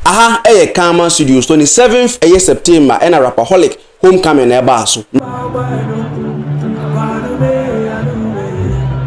aha Kama Studios 27th September and a Rapperholic homecoming so.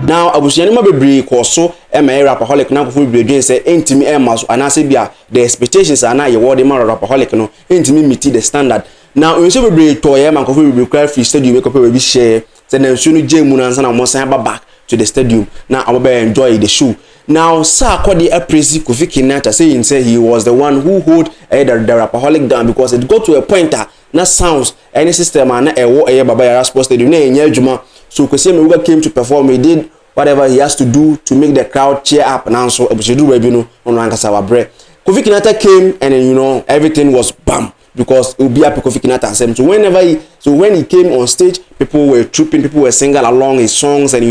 Now abusuanima bebre ko so Rapperholic na ko bebre dwen say entimi so anase bia the expectations are na ye word ma Rapperholic no entimi meet the standard. Now we say bebre to ye man ko bebre cry free stadium make up we share say na nsu no jemu na nsa na mo san back to the stadium now I will enjoy the show. Now Sarkodie praise Kofi Kinaata saying say he was the one who hold the Rapperholic down because it got to a point na sounds any system na baba yara sports stadium na enya adwuma. So Kwesi Meruga came to perform. He did whatever he has to do to make the crowd cheer up. Now so ebusedu we no on Ankasa wabre. Kofi Kinaata came and then everything was bam because it would be happy Kofi Kinaata same. So when he came on stage, people were trooping, people were singing along his songs, and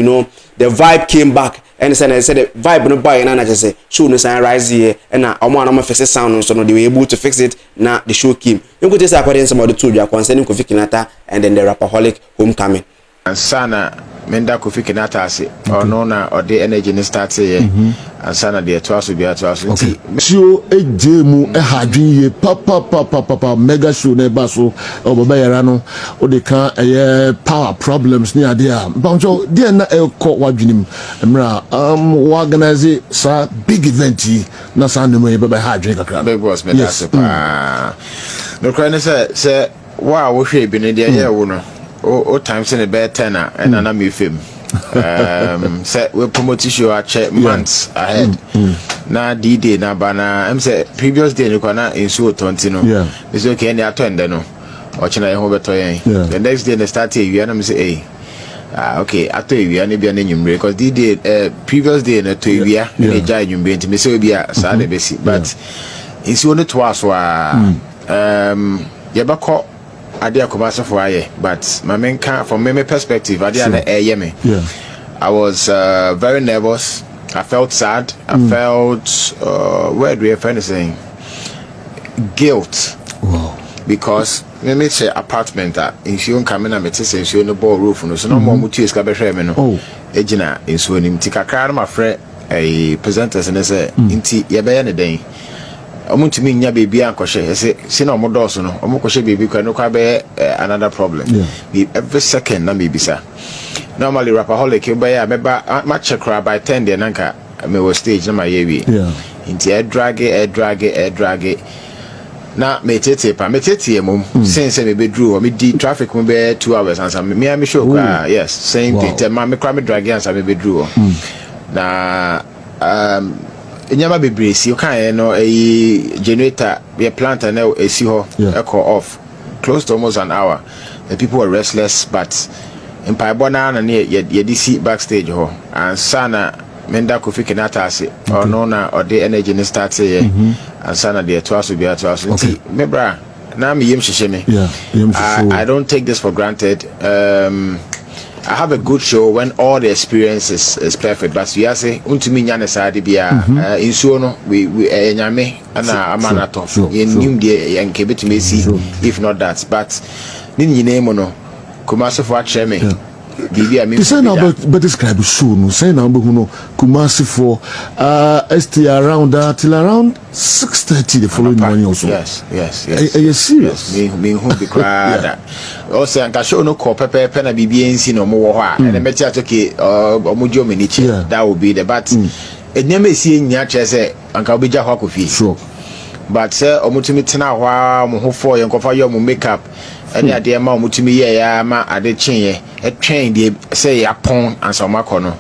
the vibe came back. And I said the vibe no buy and I just say show no sign rise here and now I'm fix sound so no they were able to fix it. Now the show came. You could just according to somebody told you concerning Kofi Kinaata and then the Rapperholic homecoming. And sana menda Kofi Kinaata ase or no na or the energy ni start say and sana the twaso bi atwaso nti show ejemu hadwin ye papa mega show na ba so baba yara no o de kan power problems ni ade a banjo de na ekọ wadwinim mra organize sa big event na sa no me baba hadwin kakra big boss me that's pa no cry say wow wo hwe bi ne de ye wo no o times in the bed 10 and na me film say we promote show a check months ahead na D-Day na bana say previous day no na in show 20 no it's okay any attend no o china ye ho beto yen the next day they start here na me say okay ato ewia na bia na nyumre because D-Day previous day na to ewia na ja nyumre nti me say bia sa na besi but in show no to aso ye bako ade akomase for aye but my main from my perspective ade na me I was very nervous. I felt sad. I felt where do you find saying guilt. Wow. Because me say apartment insurance coming and me say insurance no ball roof no so no more mutu eska be hwe me no ejina insurance nim tikakra na my friend presenters and say inti ye be ye ne den omuntumi nya baby ankoshe say na omodoso no omokoshe baby kwa no kwa be another problem every second na me bisa normally Rapperholic you buy me check by 10 there nanka me was stage na my yewi inti drag it na me tete mum since me be drew me di traffic me be 2 hours and me show yes same thing tell me cry me drag and me be drew na nyama bebre si o kan no generator be plant na esi ho echo off close to almost an hour. The people were restless but in Paibona na ye DC backstage ho and sana menda Kofi Kinaata ase or no na or the energy ni start say and sana the twaso bi atwaso nti mebra na me yem hihye me I don't take this for granted. I have a good show when all the experience is perfect but we are say untumi nya ne saade bia insuo no we nyame ana amana to ye nim de ye nke betumi si if not that but ni nyine mo no Kumasi for acheme bibi a me say now but describe show no say now be no Kumasi for ST around till around 6:30 the following morning also yes are you serious me who be crowd also anka show no ko pepe na bibi ensi no mo wo ho a na me tia toke omojo menichi that will be the but enyama esi enya che say anka obija ho akofi sure but say omutumi tena ho a mo ho for yenkofa yo mo makeup any ade ma omutumi ye ya ma ade chenye etwen de say yapon ansa makono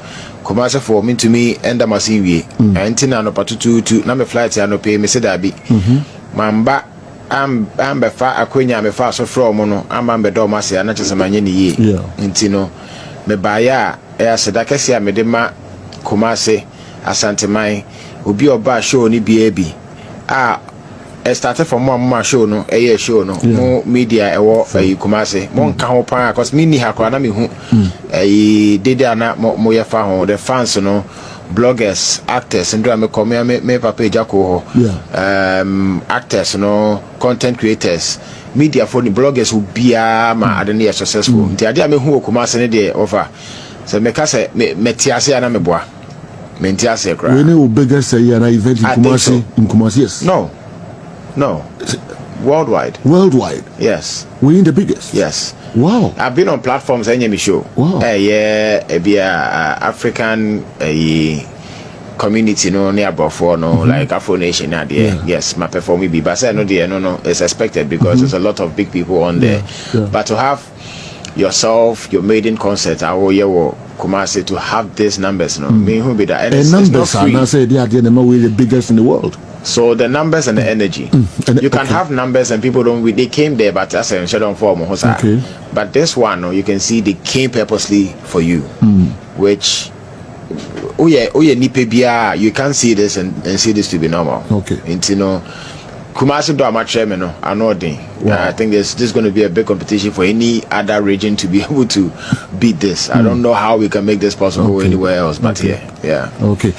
Kumasi for me to me end my CV and no patutu na me flight ya no pay me say that be mamba am be fa akwenya me fa so from no am be do ma se na chese manye ni ye ntino me ba ya aseda kese a me de ma Kumasi asante mai obi oba show ni bia bi started from one show no show no mo media ewo Kumasi mo nka ho pan cause me ni hakra na me hu dede ana mo ye fa ho the fans no bloggers actors and me come me papa ejako ho actors no content creators media for the bloggers who bia ma ade na successful nti ade a me hu Kumasi ne de offer so me ka say me tiase ana me boa me tiase kra we ne o biggest say na event in Kumasi yes no No. Worldwide. Worldwide. Yes. We're the biggest. Yes. Wow. I've been on platforms any show. Wow. African community near before like Afro Nation yes, my performing be but I no it's expected because there's a lot of big people on there. Yeah. But to have yourself, your maiden concert, Kumasi, to have these numbers, me who be that, and it's numbers not free. I say they are the biggest in the world. So the numbers and the energy, you can have numbers and people don't. They came there, but that's a shut form. Okay. But this one, you can see they came purposely for you, which. Oh yeah, nipebia. You can't see this and see this to be normal. Okay. And Kumasi do amateur chairman. I know I think this is going to be a big competition for any other region to be able to beat this. I don't know how we can make this possible anywhere else, but yeah. Okay.